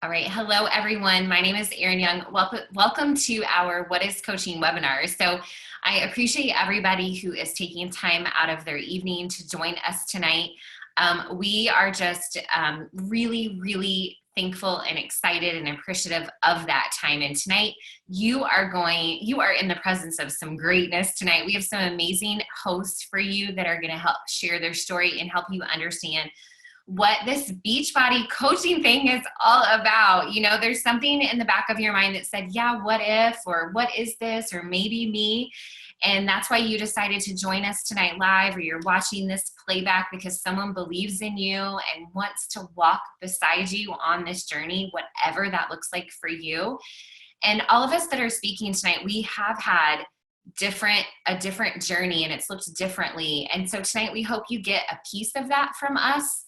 All right. Hello, everyone. My name is Erin Young. Welcome to our What is Coaching webinar. So I appreciate everybody who is taking time out of their evening to join us tonight. We are just really thankful and excited and appreciative of that time. And tonight you are in the presence of some greatness tonight. We have some amazing hosts for you that are going to help share their story and help you understand what this Beachbody coaching thing is all about. You know, there's something in the back of your mind that said, yeah, what if, or what is this, or maybe me. And that's why you decided to join us tonight live, or you're watching this playback because someone believes in you and wants to walk beside you on this journey, whatever that looks like for you. And all of us that are speaking tonight, we have had a different journey, and it's looked differently. And so tonight we hope you get a piece of that from us.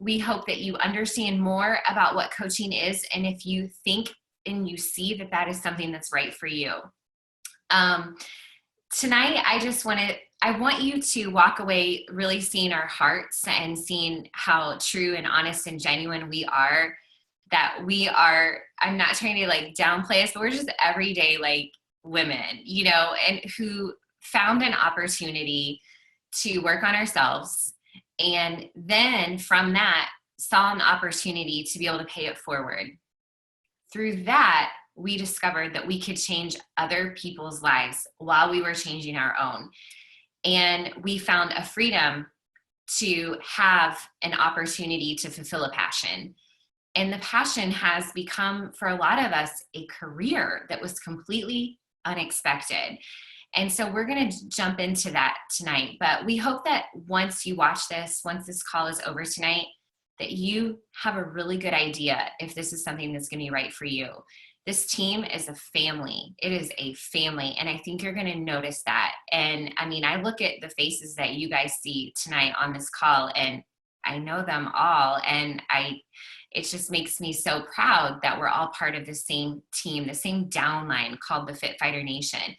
We hope that you understand more about what coaching is, and if you think and you see that that is something that's right for you. Tonight, I want you to walk away really seeing our hearts and seeing how true and honest and genuine we are, I'm not trying to like downplay us, but we're just everyday like women, you know, and who found an opportunity to work on ourselves. And then from that, saw an opportunity to be able to pay it forward. Through that, we discovered that we could change other people's lives while we were changing our own. And we found a freedom to have an opportunity to fulfill a passion. And the passion has become, for a lot of us, a career that was completely unexpected. And so we're going to jump into that tonight. But we hope that once you watch this, once this call is over tonight, that you have a really good idea if this is something that's going to be right for you. This team is a family. It is a family. And I think you're going to notice that. And I mean, I look at the faces that you guys see tonight on this call, and I know them all. And it just makes me so proud that we're all part of the same team, the same downline called the Fit Fighter Nation.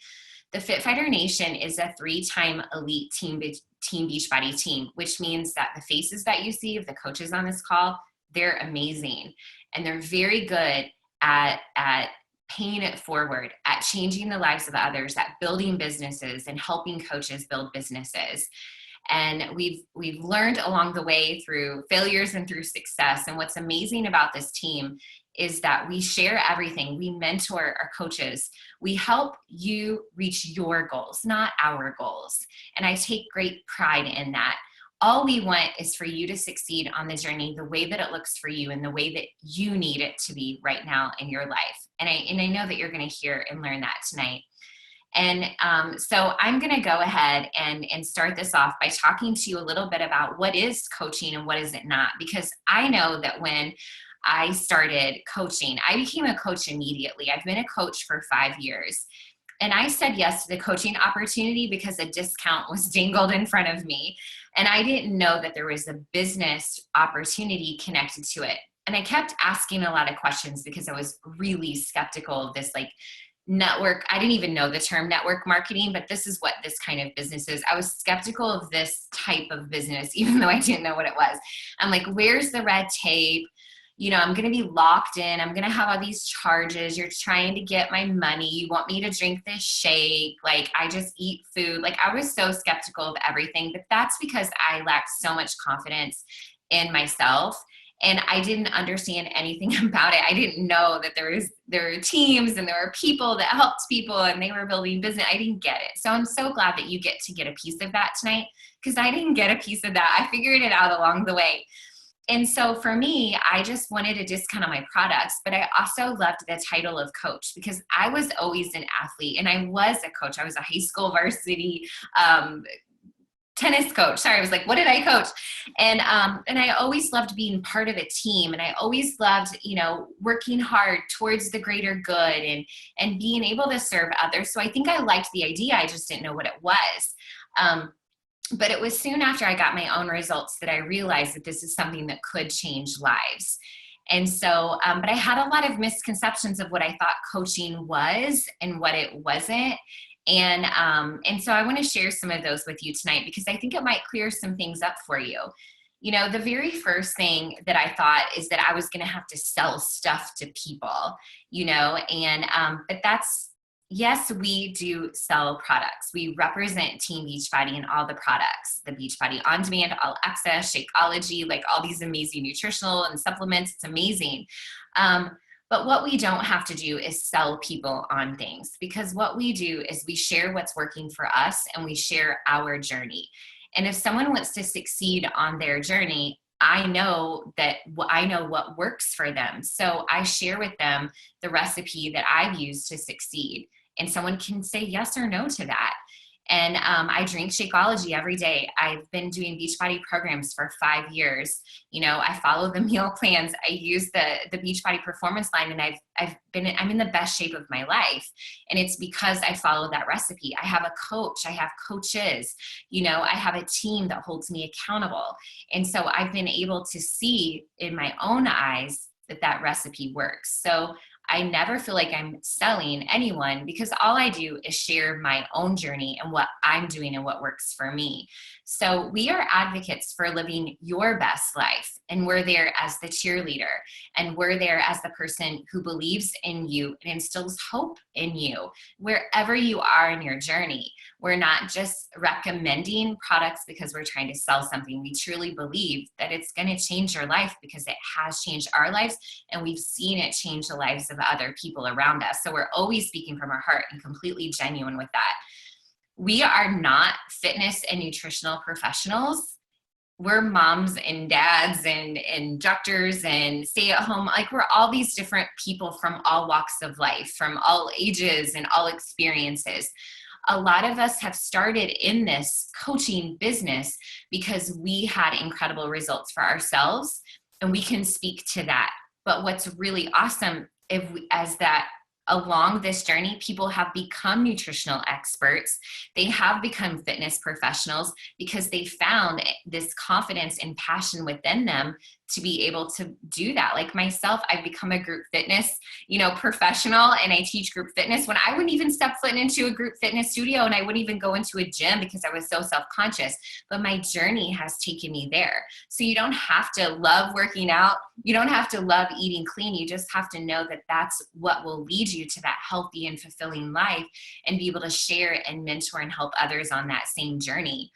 The Fit Fighter Nation is a 3-time elite team Beachbody team, which means that the faces that you see of the coaches on this call, they're amazing. And they're very good at paying it forward, at changing the lives of others, at building businesses and helping coaches build businesses. And we've learned along the way through failures and through success. And what's amazing about this team is that we share everything. We mentor our coaches. We help you reach your goals, not our goals. And I take great pride in that. All we want is for you to succeed on the journey the way that it looks for you and the way that you need it to be right now in your life. And I know that you're going to hear and learn that tonight. And so I'm going to go ahead and start this off by talking to you a little bit about what is coaching and what is it not. Because I know that when I started coaching, I became a coach immediately. I've been a coach for 5 years. And I said yes to the coaching opportunity because a discount was dangled in front of me. And I didn't know that there was a business opportunity connected to it. And I kept asking a lot of questions because I was really skeptical of this like network. I didn't even know the term network marketing, but this is what this kind of business is. I was skeptical of this type of business, even though I didn't know what it was. I'm like, where's the red tape? You know, I'm going to be locked in. I'm going to have all these charges. You're trying to get my money. You want me to drink this shake. Like, I just eat food. Like, I was so skeptical of everything, but that's because I lacked so much confidence in myself. And I didn't understand anything about it. I didn't know that there were teams and there were people that helped people and they were building business. I didn't get it. So I'm so glad that you get to get a piece of that tonight, because I didn't get a piece of that. I figured it out along the way. And so for me, I just wanted a discount on my products, but I also loved the title of coach because I was always an athlete and I was a coach. I was a high school varsity tennis coach. Sorry, I was like, what did I coach? And I always loved being part of a team. And I always loved, you know, working hard towards the greater good and being able to serve others. So I think I liked the idea. I just didn't know what it was. But it was soon after I got my own results that I realized that this is something that could change lives. And so, but I had a lot of misconceptions of what I thought coaching was and what it wasn't. And so I want to share some of those with you tonight because I think it might clear some things up for you. the very first thing that I thought is that I was going to have to sell stuff to people, but yes, we do sell products. We represent Team Beachbody in all the products, the Beachbody On Demand, All Access, Shakeology, like all these amazing nutritional and supplements. It's amazing. But what we don't have to do is sell people on things, because what we do is we share what's working for us and we share our journey. And if someone wants to succeed on their journey, I know what works for them. So I share with them the recipe that I've used to succeed. And someone can say yes or no to that. And I drink Shakeology every day. I've been doing Beachbody programs for 5 years. I follow the meal plans. I use the Beachbody performance line, and I'm in the best shape of my life. And it's because I follow that recipe. I have a coach. I have coaches. I have a team that holds me accountable. And so I've been able to see in my own eyes that recipe works. So I never feel like I'm selling anyone, because all I do is share my own journey and what I'm doing and what works for me. So we are advocates for living your best life. And we're there as the cheerleader. And we're there as the person who believes in you and instills hope in you, wherever you are in your journey. We're not just recommending products because we're trying to sell something. We truly believe that it's going to change your life, because it has changed our lives, and we've seen it change the lives of other people around us. So we're always speaking from our heart and completely genuine with that. We are not fitness and nutritional professionals. We're moms and dads and doctors and stay-at-home. Like, we're all these different people from all walks of life, from all ages and all experiences. A lot of us have started in this coaching business because we had incredible results for ourselves, and we can speak to that. But what's really awesome as that along this journey, people have become nutritional experts. They have become fitness professionals because they found this confidence and passion within them to be able to do that. Like myself, I've become a group fitness, professional, and I teach group fitness when I wouldn't even step foot into a group fitness studio, and I wouldn't even go into a gym because I was so self-conscious. But my journey has taken me there. So you don't have to love working out. You don't have to love eating clean. You just have to know that that's what will lead you to that healthy and fulfilling life, and be able to share and mentor and help others on that same journey.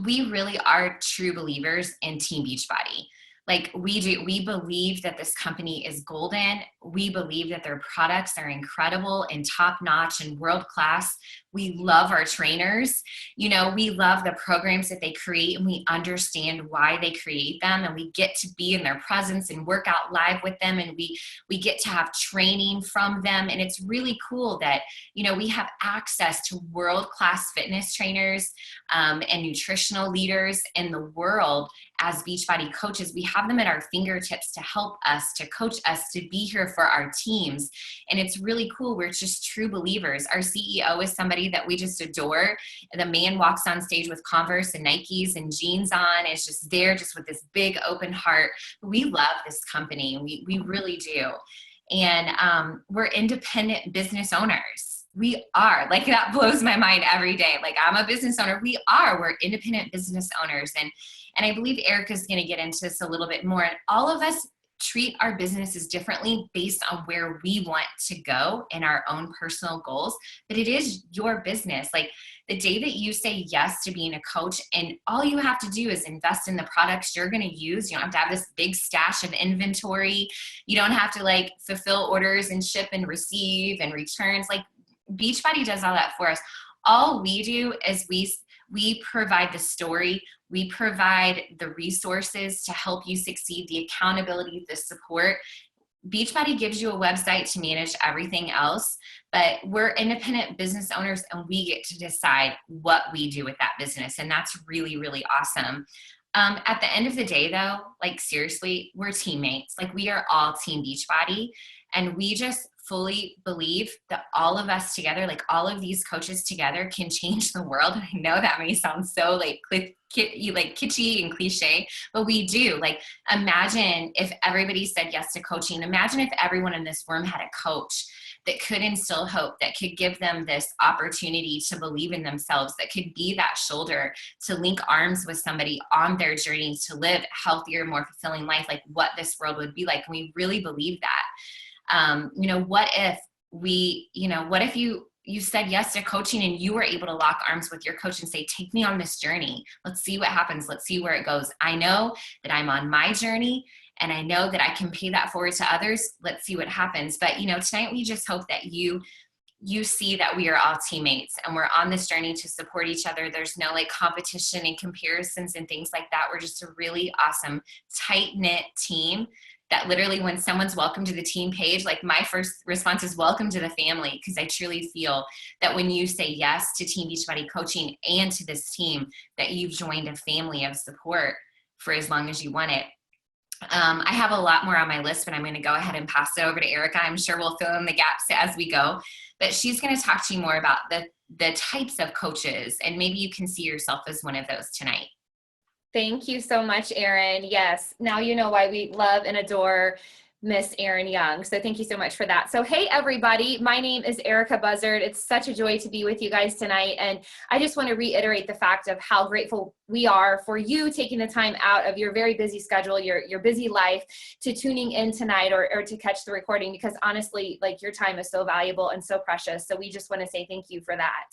We really are true believers in Team Beachbody. Like we believe that this company is golden. We believe that their products are incredible and top-notch and world-class. We love our trainers. We love the programs that they create, and we understand why they create them, and we get to be in their presence and work out live with them, and we get to have training from them. And it's really cool that, we have access to world-class fitness trainers and nutritional leaders in the world. As Beachbody coaches, we have them at our fingertips to help us, to coach us, to be here for our teams. And it's really cool. We're just true believers. Our CEO is somebody that we just adore. The man walks on stage with Converse and Nikes and jeans on, is just there just with this big open heart. We love this company. We really do. And we're independent business owners. We are. Like, that blows my mind every day. Like, I'm a business owner. We're independent business owners. And I believe Erika's going to get into this a little bit more. And all of us treat our businesses differently based on where we want to go in our own personal goals. But it is your business. Like, the day that you say yes to being a coach, and all you have to do is invest in the products you're going to use. You don't have to have this big stash of inventory. You don't have to fulfill orders and ship and receive and returns. Like, Beachbody does all that for us. All we do is we provide the story. We provide the resources to help you succeed, the accountability, the support. Beachbody gives you a website to manage everything else, but we're independent business owners, and we get to decide what we do with that business. And that's really, really awesome. At the end of the day, though, seriously, we're teammates. We are all Team Beachbody. And we just fully believe that all of us together, like all of these coaches together, can change the world. I know that may sound so like kitschy and cliche, but we do. Like, imagine if everybody said yes to coaching. Imagine if everyone in this room had a coach that could instill hope, that could give them this opportunity to believe in themselves, that could be that shoulder to link arms with somebody on their journey to live a healthier, more fulfilling life, like what this world would be like. And we really believe that. What if what if you said yes to coaching and you were able to lock arms with your coach and say, take me on this journey. Let's see what happens. Let's see where it goes. I know that I'm on my journey, and I know that I can pay that forward to others. Let's see what happens. But, tonight we just hope that you see that we are all teammates and we're on this journey to support each other. There's no like competition and comparisons and things like that. We're just a really awesome, tight-knit team that literally when someone's welcome to the team page, like my first response is welcome to the family, because I truly feel that when you say yes to Team Beachbody Coaching and to this team, that you've joined a family of support for as long as you want it. I have a lot more on my list, but I'm going to go ahead and pass it over to Erika. I'm sure we'll fill in the gaps as we go, but she's going to talk to you more about the types of coaches, and maybe you can see yourself as one of those tonight. Thank you so much, Erin. Yes, now you know why we love and adore Miss Erin Young. So thank you so much for that. So hey, everybody, my name is Erika Buzzard. It's such a joy to be with you guys tonight. And I just want to reiterate the fact of how grateful we are for you taking the time out of your very busy schedule, your busy life, to tuning in tonight or to catch the recording, because honestly, like, your time is so valuable and so precious. So we just want to say thank you for that.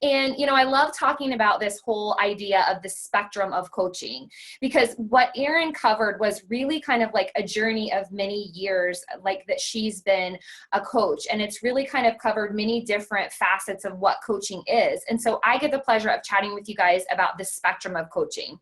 And, I love talking about this whole idea of the spectrum of coaching, because what Erin covered was really kind of like a journey of many years, like that she's been a coach, and it's really kind of covered many different facets of what coaching is. And so I get the pleasure of chatting with you guys about the spectrum of coaching.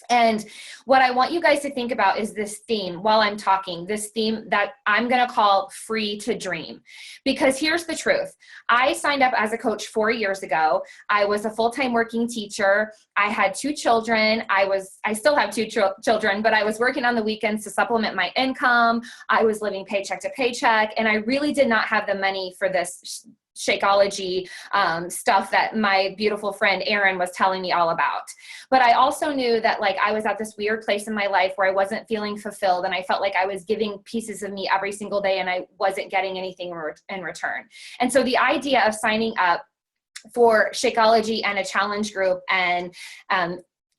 And what I want you guys to think about is this theme while I'm talking, this theme that I'm going to call free to dream. Because here's the truth. I signed up as a coach 4 years ago. I was a full-time working teacher. I had 2 children. I still have 2 children, but I was working on the weekends to supplement my income. I was living paycheck to paycheck, and I really did not have the money for this Shakeology stuff that my beautiful friend Erin was telling me all about. But I also knew that, like, I was at this weird place in my life where I wasn't feeling fulfilled, and I felt like I was giving pieces of me every single day and I wasn't getting anything in return. And so the idea of signing up for Shakeology and a challenge group and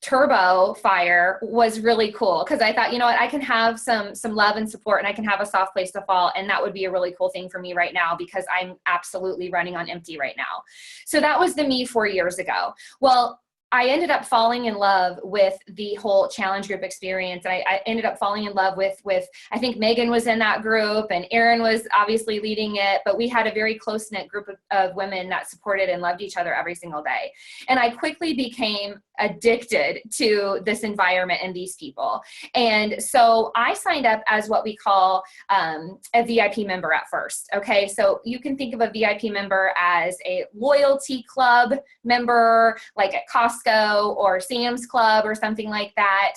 Turbo Fire was really cool, because I thought, I can have some love and support, and I can have a soft place to fall, and that would be a really cool thing for me right now, because I'm absolutely running on empty right now. So that was the me 4 years ago. Well, I ended up falling in love with the whole challenge group experience. I ended up falling in love with, I think Megan was in that group, and Erin was obviously leading it, but we had a very close-knit group of women that supported and loved each other every single day. And I quickly became addicted to this environment and these people. And so I signed up as what we call a VIP member at first. Okay, so you can think of a VIP member as a loyalty club member, like at Costco or Sam's Club or something like that.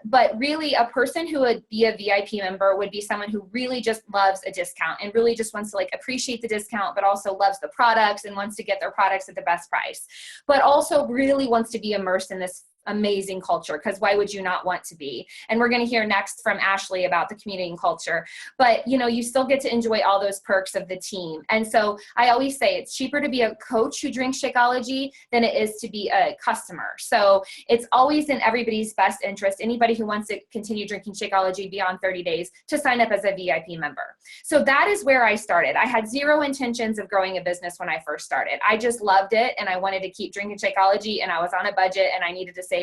But really, a person who would be a VIP member would be someone who really just loves a discount and really just wants to like appreciate the discount, but also loves the products and wants to get their products at the best price, but also really wants to be immersed in this amazing culture, because why would you not want to be? And we're going to hear next from Ashley about the community and culture, but you still get to enjoy all those perks of the team. And so I always say it's cheaper to be a coach who drinks Shakeology than it is to be a customer. So it's always in everybody's best interest, anybody who wants to continue drinking Shakeology beyond 30 days, to sign up as a VIP member. So that is where I started. I had zero intentions of growing a business when I first started. I just loved it, and I wanted to keep drinking Shakeology, and I was on a budget, and I needed to save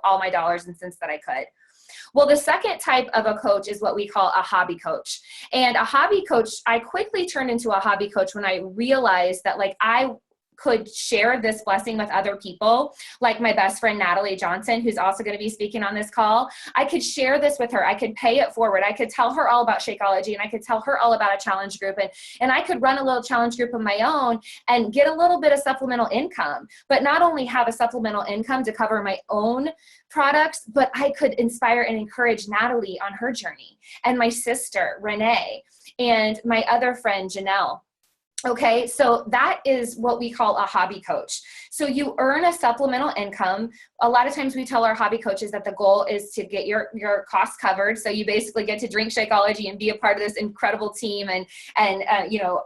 all my dollars and cents that I could. Well, the second type of a coach is what we call a hobby coach. And a hobby coach, I quickly turned into a hobby coach when I realized that, like, I could share this blessing with other people, like my best friend, Natalie Johnson, who's also going to be speaking on this call. I could share this with her. I could pay it forward. I could tell her all about Shakeology, and I could tell her all about a challenge group, and I could run a little challenge group of my own and get a little bit of supplemental income, but not only have a supplemental income to cover my own products, but I could inspire and encourage Natalie on her journey, and my sister, Renee, and my other friend, Janelle. Okay, so that is what we call a hobby coach. So you earn a supplemental income. A lot of times we tell our hobby coaches that the goal is to get your costs covered. So you basically get to drink Shakeology and be a part of this incredible team and you know,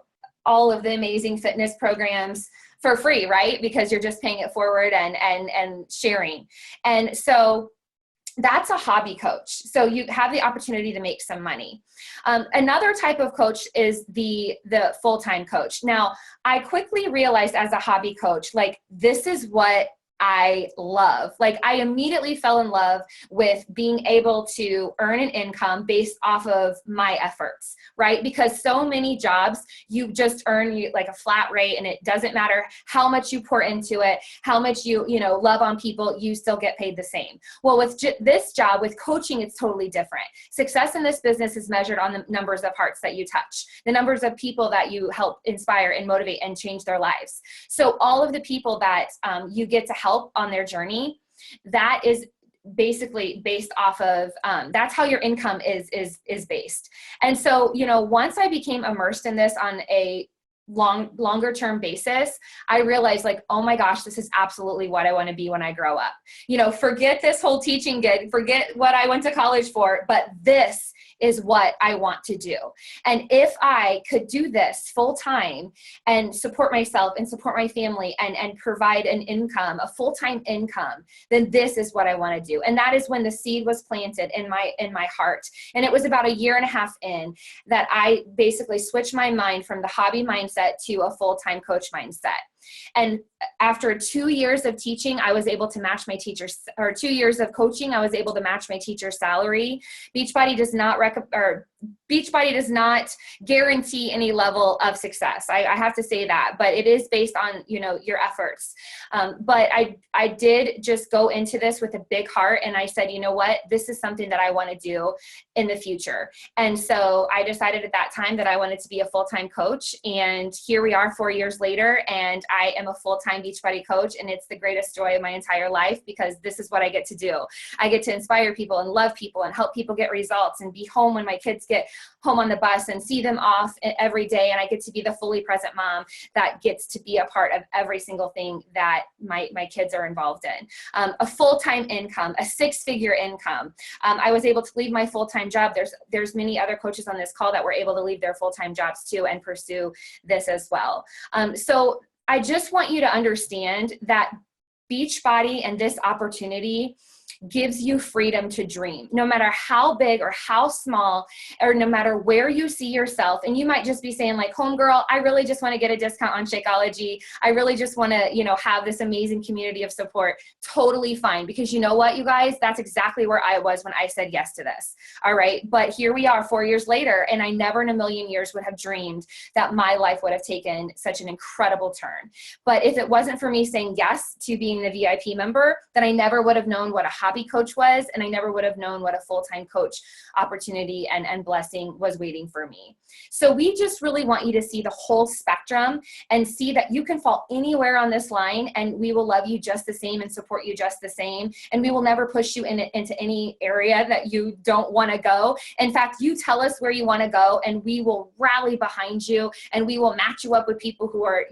all of the amazing fitness programs for free, right? Because you're just paying it forward and sharing. And so that's a hobby coach. So you have the opportunity to make some money. Another type of coach is the full-time coach. Now, I quickly realized as a hobby coach, like, this is what I love. Like, I immediately fell in love with being able to earn an income based off of my efforts, right? Because so many jobs, you just earn like a flat rate, and it doesn't matter how much you pour into it, how much you love on people, you still get paid the same. Well, with this job, with coaching, it's totally different. Success in this business is measured on the numbers of hearts that you touch, the numbers of people that you help inspire and motivate and change their lives. So all of the people that you get to help on their journey, that is basically based off of that's how your income is based. And so, once I became immersed in this on a longer term basis, I realized, like, oh my gosh, this is absolutely what I want to be when I grow up. Forget this whole teaching gig, forget what I went to college for, but this is what I want to do. And if I could do this full time and support myself and support my family and provide an income, a full-time income, then this is what I want to do. And that is when the seed was planted in my heart. And it was about 1.5 years in that I basically switched my mind from the hobby mindset to a full-time coach mindset. And after 2 years of teaching, I was able to match my teacher's, or 2 years of coaching, I was able to match my teacher's salary. Beachbody does not guarantee any level of success. I have to say that, but it is based on, your efforts. But I did just go into this with a big heart, and I said, you know what, this is something that I want to do in the future. And so I decided at that time that I wanted to be a full-time coach. And here we are 4 years later, and I am a full-time Beachbody coach, and it's the greatest joy of my entire life, because this is what I get to do. I get to inspire people and love people and help people get results and be home when my kids get home on the bus and see them off every day. And I get to be the fully present mom that gets to be a part of every single thing that my kids are involved in. A full-time income, a 6-figure income. I was able to leave my full-time job. There's many other coaches on this call that were able to leave their full-time jobs too and pursue this as well. So I just want you to understand that Beachbody and this opportunity gives you freedom to dream, no matter how big or how small, or no matter where you see yourself. And you might just be saying, like, homegirl, I really just want to get a discount on Shakeology. I really just want to, have this amazing community of support. Totally fine. Because you know what, you guys, that's exactly where I was when I said yes to this. All right. But here we are 4 years later, and I never in a million years would have dreamed that my life would have taken such an incredible turn. But if it wasn't for me saying yes to being the VIP member, then I never would have known what a hobby coach was, and I never would have known what a full-time coach opportunity and blessing was waiting for me. So we just really want you to see the whole spectrum and see that you can fall anywhere on this line, and we will love you just the same and support you just the same. And we will never push you into any area that you don't want to go. In fact, you tell us where you want to go, and we will rally behind you, and we will match you up with people who are,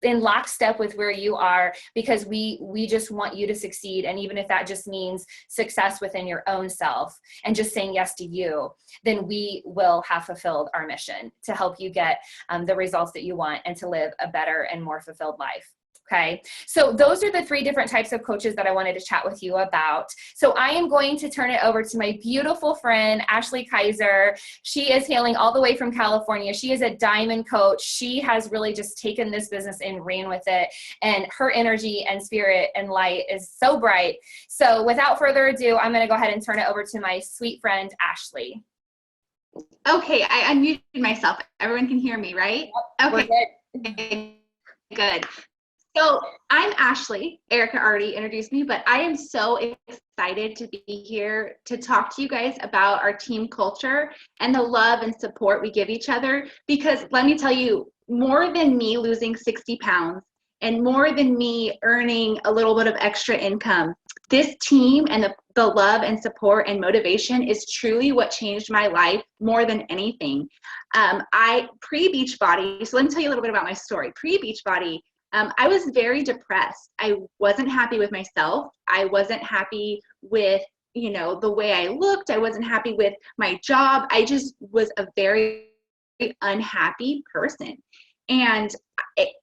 in lockstep with where you are, because we just want you to succeed. And even if that just means success within your own self and just saying yes to you, then we will have fulfilled our mission to help you get the results that you want and to live a better and more fulfilled life. Okay, so those are the 3 different types of coaches that I wanted to chat with you about. So I am going to turn it over to my beautiful friend, Ashley Kaiser. She is hailing all the way from California. She is a diamond coach. She has really just taken this business and ran with it. And her energy and spirit and light is so bright. So without further ado, I'm going to go ahead and turn it over to my sweet friend, Ashley. Okay, I unmuted myself. Everyone can hear me, right? Yep, okay. we're good. Good. So I'm Ashley. Erika already introduced me, but I am so excited to be here to talk to you guys about our team culture and the love and support we give each other. Because let me tell you, more than me losing 60 pounds and more than me earning a little bit of extra income, this team and the love and support and motivation is truly what changed my life more than anything. I pre-Beachbody, so let me tell you a little bit about my story. Pre-Beachbody, I was very depressed. I wasn't happy with myself. I wasn't happy with, the way I looked. I wasn't happy with my job. I just was a very unhappy person. And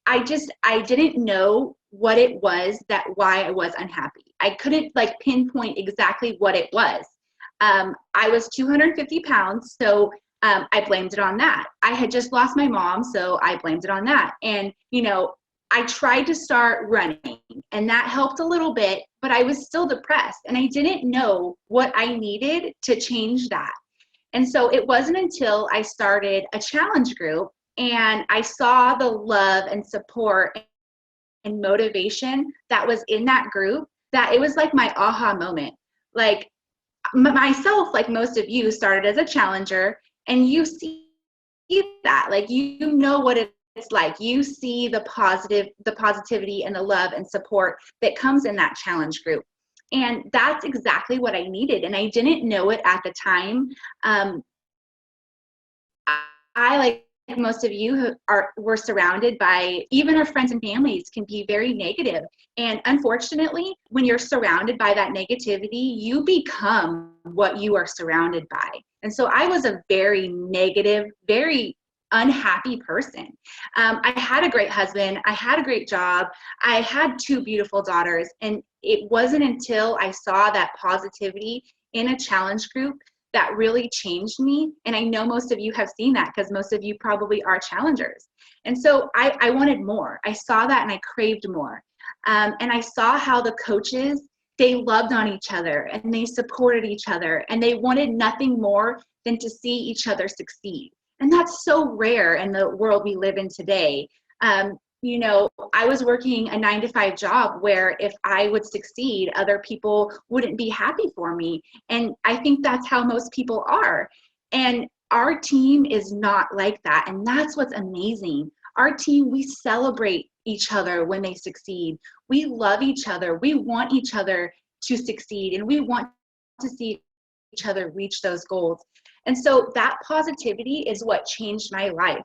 I didn't know what it was why I was unhappy. I couldn't pinpoint exactly what it was. I was 250 pounds, so I blamed it on that. I had just lost my mom, so I blamed it on that. And, I tried to start running, and that helped a little bit, but I was still depressed, and I didn't know what I needed to change that. And so it wasn't until I started a challenge group and I saw the love and support and motivation that was in that group that it was like my aha moment. Like myself, like most of you, started as a challenger, and you see that, like, you know what it's like. You see the positivity and the love and support that comes in that challenge group. And that's exactly what I needed. And I didn't know it at the time. I like most of you who were surrounded by, even our friends and families can be very negative. And unfortunately, when you're surrounded by that negativity, you become what you are surrounded by. And so I was a very negative, very unhappy person. I had a great husband. I had a great job. I had 2 beautiful daughters. And it wasn't until I saw that positivity in a challenge group that really changed me. And I know most of you have seen that because most of you probably are challengers. And so I wanted more. I saw that and I craved more. And I saw how the coaches, they loved on each other and they supported each other and they wanted nothing more than to see each other succeed. And that's so rare in the world we live in today. I was working a 9-to-5 job where if I would succeed, other people wouldn't be happy for me. And I think that's how most people are. And our team is not like that. And that's what's amazing. Our team, we celebrate each other when they succeed. We love each other. We want each other to succeed. And we want to see each other reach those goals. And so that positivity is what changed my life.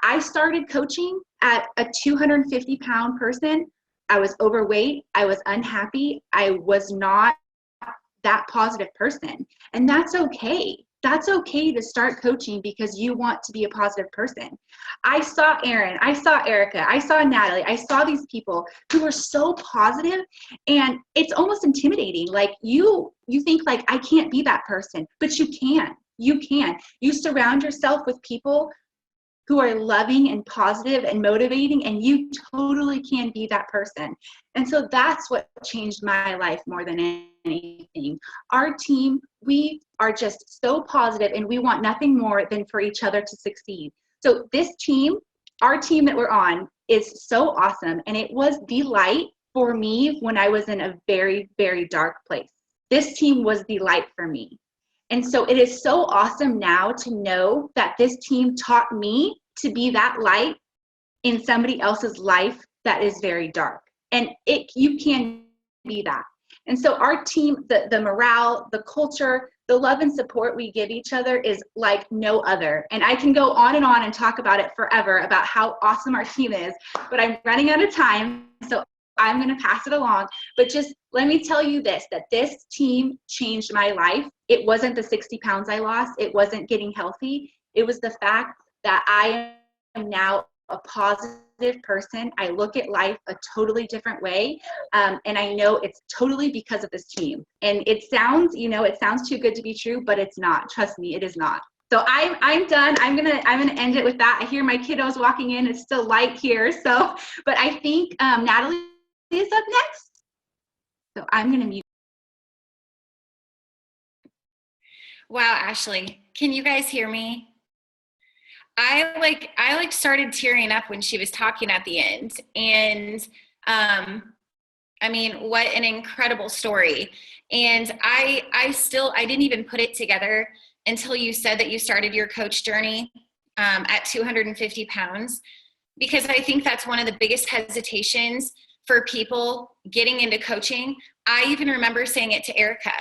I started coaching at a 250-pound person. I was overweight. I was unhappy. I was not that positive person. And that's okay. That's okay to start coaching because you want to be a positive person. I saw Erin. I saw Erika. I saw Natalie. I saw these people who were so positive, and it's almost intimidating. Like you think like, I can't be that person, but you can. You can. You surround yourself with people who are loving and positive and motivating, and you totally can be that person. And so that's what changed my life more than anything. Our team, we are just so positive and we want nothing more than for each other to succeed. So this team, our team that we're on, is so awesome. And it was the light for me when I was in a very, very dark place. This team was the light for me. And so it is so awesome now to know that this team taught me to be that light in somebody else's life that is very dark. And you can be that. And so our team, the morale, the culture, the love and support we give each other is like no other. And I can go on and talk about it forever about how awesome our team is, but I'm running out of time. So I'm going to pass it along, but just let me tell you this, that this team changed my life. It wasn't the 60 pounds I lost. It wasn't getting healthy. It was the fact that I am now a positive person. I look at life a totally different way. And I know it's totally because of this team. And it sounds too good to be true, but it's not. Trust me, it is not. So I'm done. I'm gonna end it with that. I hear my kiddos walking in. It's still light here. So, but I think Natalie is up next. So I'm gonna mute. Wow, Ashley, can you guys hear me? I started tearing up when she was talking at the end, and I mean, what an incredible story. And I didn't even put it together until you said that you started your coach journey at 250 pounds, because I think that's one of the biggest hesitations for people getting into coaching. I even remember saying it to Erika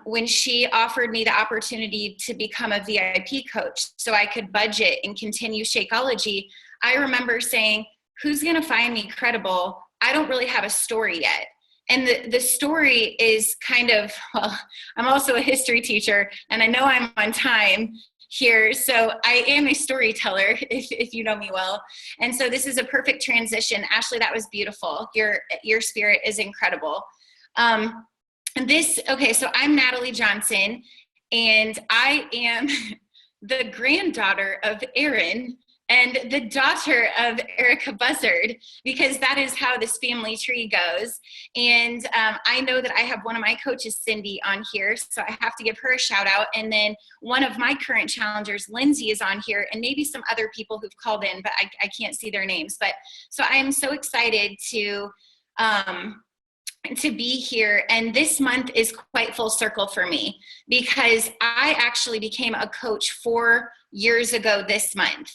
when she offered me the opportunity to become a VIP coach so I could budget and continue Shakeology. I remember saying, who's going to find me credible? I don't really have a story yet. And the story is kind of, well, I'm also a history teacher, and I know I'm on time here, so I am a storyteller, if you know me well. And so this is a perfect transition. Ashley, that was beautiful. Your spirit is incredible. Okay, so I'm Natalie Johnson, and I am the granddaughter of Erin and the daughter of Erika Buzzard, because that is how this family tree goes. And I know that I have one of my coaches, Cindy, on here, so I have to give her a shout out. And then one of my current challengers, Lindsay, is on here, and maybe some other people who've called in, but I can't see their names. But so I am so excited to be here. And this month is quite full circle for me, because I actually became a coach 4 years ago this month.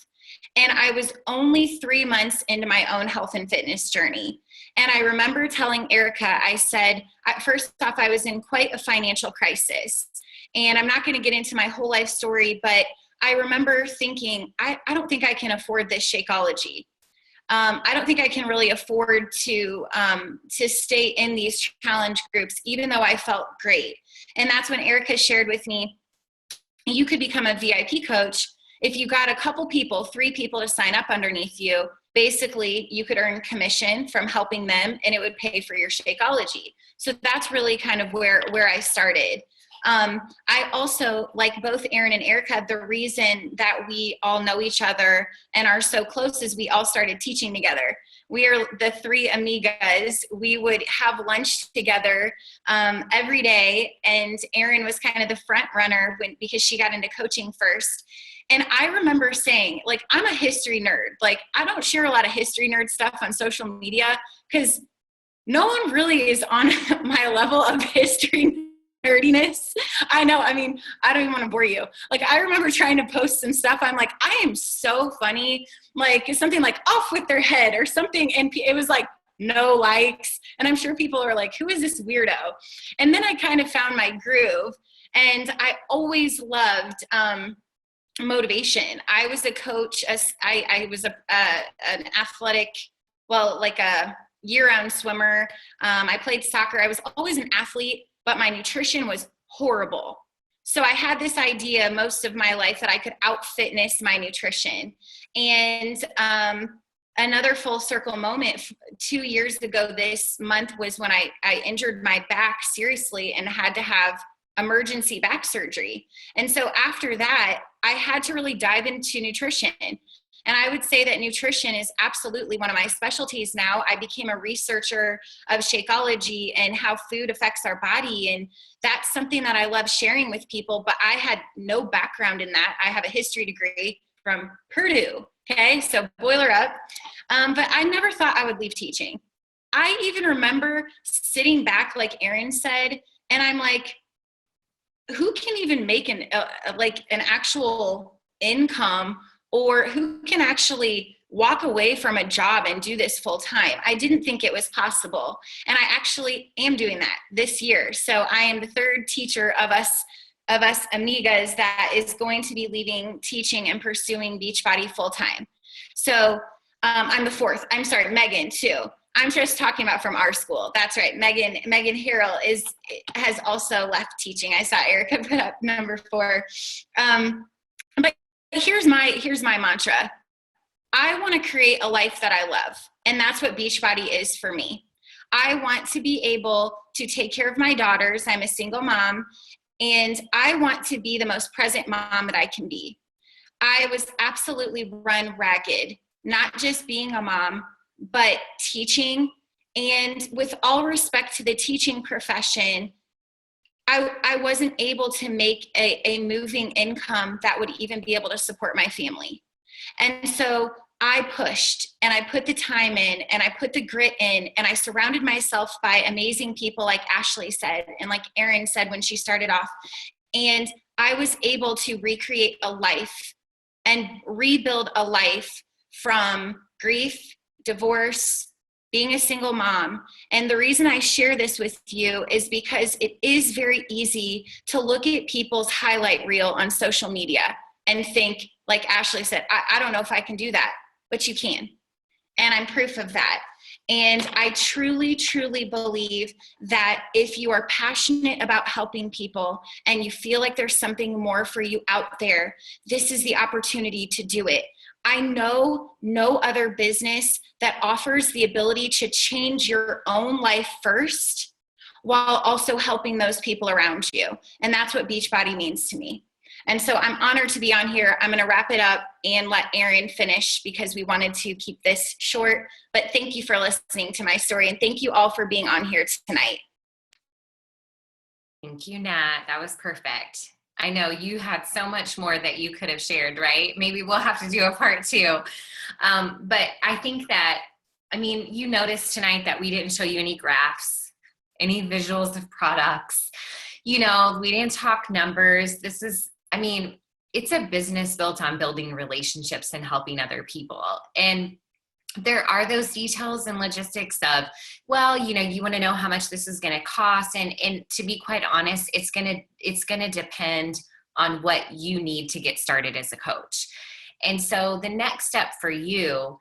And I was only 3 months into my own health and fitness journey. And I remember telling Erika, I said, first off, I was in quite a financial crisis. And I'm not going to get into my whole life story, but I remember thinking, I don't think I can afford this Shakeology. I don't think I can really afford to stay in these challenge groups, even though I felt great. And that's when Erika shared with me, you could become a VIP coach if you got a couple people, 3 people to sign up underneath you. Basically, you could earn commission from helping them, and it would pay for your Shakeology. So that's really kind of where I started. I also, like both Erin and Erika, the reason that we all know each other and are so close is we all started teaching together. We are the 3 amigas. We would have lunch together every day, and Erin was kind of the front runner because she got into coaching first. And I remember saying, like, I'm a history nerd. Like, I don't share a lot of history nerd stuff on social media because no one really is on my level of history nerdiness. I know. I mean, I don't even want to bore you. Like, I remember trying to post some stuff. I'm like, I am so funny. Like, something like off with their head or something. And it was like, no likes. And I'm sure people are like, who is this weirdo? And then I kind of found my groove. And I always loved motivation. I was a coach. I was an athletic, well, like a year-round swimmer. I played soccer. I was always an athlete, but my nutrition was horrible. So I had this idea most of my life that I could out-fitness my nutrition. And another full circle moment 2 years ago this month was when I injured my back seriously and had to have emergency back surgery. And so after that, I had to really dive into nutrition. And I would say that nutrition is absolutely one of my specialties now. I became a researcher of Shakeology and how food affects our body. And that's something that I love sharing with people, but I had no background in that. I have a history degree from Purdue. Okay, so boiler up. But I never thought I would leave teaching. I even remember sitting back, like Erin said, and I'm like, who can even make an actual income, or who can actually walk away from a job and do this full time? I didn't think it was possible. And I actually am doing that this year. So I am the 3rd teacher of us amigas that is going to be leaving teaching and pursuing Beachbody full time. So I'm the 4th. I'm sorry, Megan too. I'm just talking about from our school. That's right. Megan Harrell has also left teaching. I saw Erika put up number 4. But here's my mantra. I want to create a life that I love. And that's what Beachbody is for me. I want to be able to take care of my daughters. I'm a single mom, and I want to be the most present mom that I can be. I was absolutely run ragged, not just being a mom, but teaching. And with all respect to the teaching profession, I wasn't able to make a moving income that would even be able to support my family. And so I pushed and I put the time in and I put the grit in and I surrounded myself by amazing people like Ashley said and like Erin said when she started off. And I was able to recreate a life and rebuild a life from grief, divorce, being a single mom. And the reason I share this with you is because it is very easy to look at people's highlight reel on social media and think, like Ashley said, I don't know if I can do that, but you can. And I'm proof of that. And I truly, truly believe that if you are passionate about helping people and you feel like there's something more for you out there, this is the opportunity to do it. I know no other business that offers the ability to change your own life first while also helping those people around you. And that's what Beachbody means to me. And so I'm honored to be on here. I'm going to wrap it up and let Erin finish because we wanted to keep this short. But thank you for listening to my story. And thank you all for being on here tonight. Thank you, Nat. That was perfect. I know you had so much more that you could have shared, right? Maybe we'll have to do a part 2. But I think that, I mean, you noticed tonight that we didn't show you any graphs, any visuals of products. You know, we didn't talk numbers. This is, I mean, it's a business built on building relationships and helping other people. And there are those details and logistics of, well, you know, you want to know how much this is going to cost. And to be quite honest, it's going to depend on what you need to get started as a coach. And so the next step for you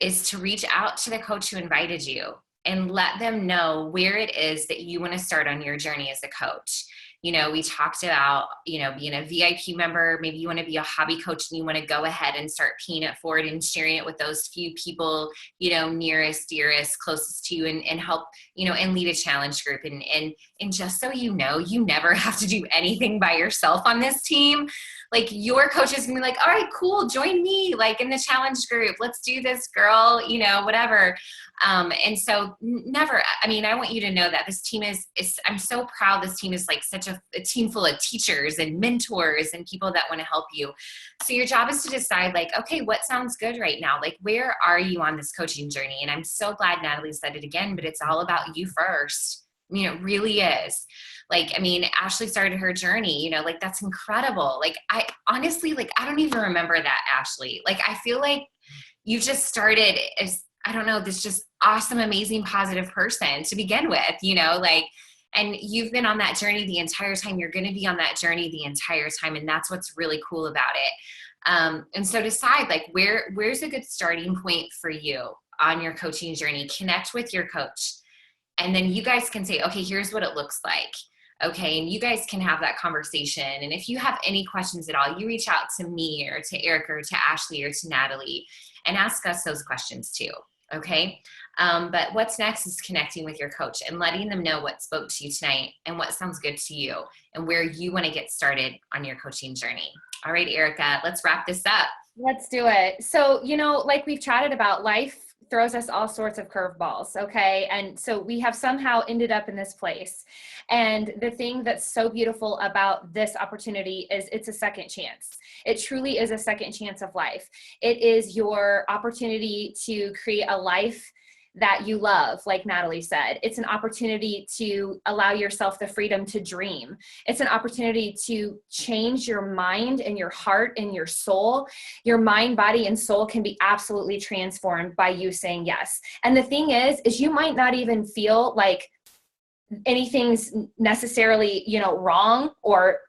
is to reach out to the coach who invited you and let them know where it is that you want to start on your journey as a coach. You know, we talked about, you know, being a VIP member. Maybe you want to be a hobby coach and you want to go ahead and start paying it forward and sharing it with those few people, you know, nearest, dearest, closest to you and help, you know, and lead a challenge group. And just so you know, you never have to do anything by yourself on this team. Like your coach is gonna be like, all right, cool, join me, like in the challenge group. Let's do this, girl, you know, whatever. And so never, I mean, I want you to know that this team is I'm so proud this team is like such a team full of teachers and mentors and people that want to help you. So your job is to decide like, okay, what sounds good right now? Like, where are you on this coaching journey? And I'm so glad Natalie said it again, but it's all about you first. I mean, it really is. Like, I mean, Ashley started her journey, you know, like that's incredible. Like, I honestly, like, I don't even remember that, Ashley. Like, I feel like you just started as, I don't know, this just awesome, amazing, positive person to begin with, you know, like, and you've been on that journey the entire time. You're going to be on that journey the entire time. And that's what's really cool about it. And so decide like, where's a good starting point for you on your coaching journey? Connect with your coach. And then you guys can say, okay, here's what it looks like. Okay. And you guys can have that conversation. And if you have any questions at all, you reach out to me or to Erika or to Ashley or to Natalie and ask us those questions too. Okay. But what's next is connecting with your coach and letting them know what spoke to you tonight and what sounds good to you and where you want to get started on your coaching journey. All right, Erika, let's wrap this up. Let's do it. So, you know, like we've chatted about, life throws us all sorts of curveballs. Okay. And so we have somehow ended up in this place. And the thing that's so beautiful about this opportunity is it's a second chance. It truly is a second chance of life. It is your opportunity to create a life that you love, like Natalie said. It's an opportunity to allow yourself the freedom to dream. It's an opportunity to change your mind and your heart and your soul. Your mind, body, and soul can be absolutely transformed by you saying yes. And the thing is you might not even feel like anything's necessarily, you know, wrong or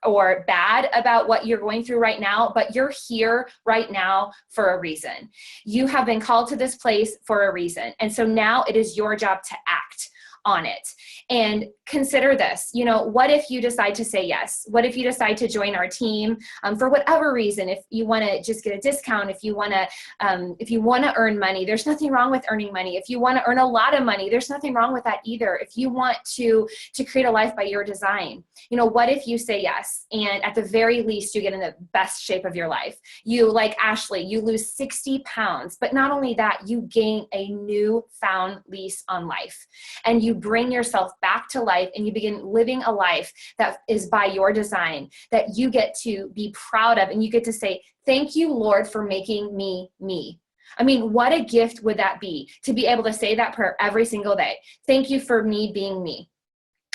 bad about what you're going through right now, but you're here right now for a reason. You have been called to this place for a reason. And so now it is your job to act on it. And consider this, you know, what if you decide to say yes? What if you decide to join our team for whatever reason? If you want to just get a discount, if you want to earn money, there's nothing wrong with earning money. If you want to earn a lot of money, there's nothing wrong with that either. If you want to create a life by your design, you know, what if you say yes? And at the very least, you get in the best shape of your life. You, like Ashley, you lose 60 pounds, but not only that, you gain a newfound lease on life and you you bring yourself back to life and you begin living a life that is by your design, that you get to be proud of, and you get to say, thank you, Lord, for making me me. I mean, what a gift would that be to be able to say that prayer every single day. Thank you for me being me.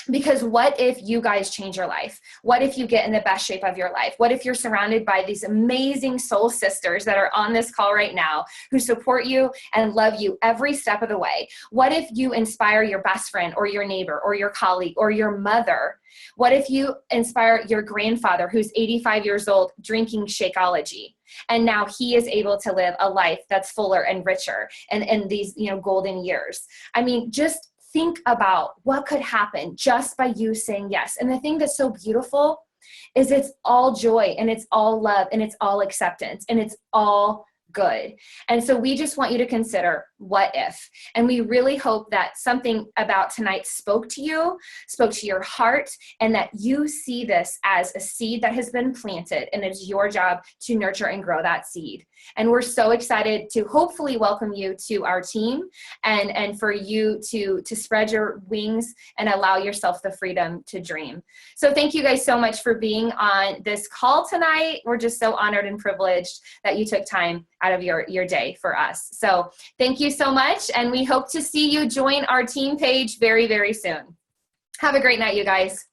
Because what if you guys change your life? What if you get in the best shape of your life? What if you're surrounded by these amazing soul sisters that are on this call right now who support you and love you every step of the way? What if you inspire your best friend or your neighbor or your colleague or your mother? What if you inspire your grandfather who's 85 years old drinking Shakeology? And now he is able to live a life that's fuller and richer and in these, golden years. I mean, just think about what could happen just by you saying yes. And the thing that's so beautiful is it's all joy and it's all love and it's all acceptance and it's all good. And so we just want you to consider what if. And we really hope that something about tonight spoke to your heart, and that you see this as a seed that has been planted, and it's your job to nurture and grow that seed. And we're so excited to hopefully welcome you to our team and for you to spread your wings and allow yourself the freedom to dream. So thank you guys so much for being on this call tonight. We're just so honored and privileged that you took time out of your day for us. So thank you so much. And we hope to see you join our team page very, very soon. Have a great night, you guys.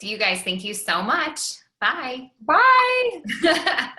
You guys, thank you so much. Bye. Bye.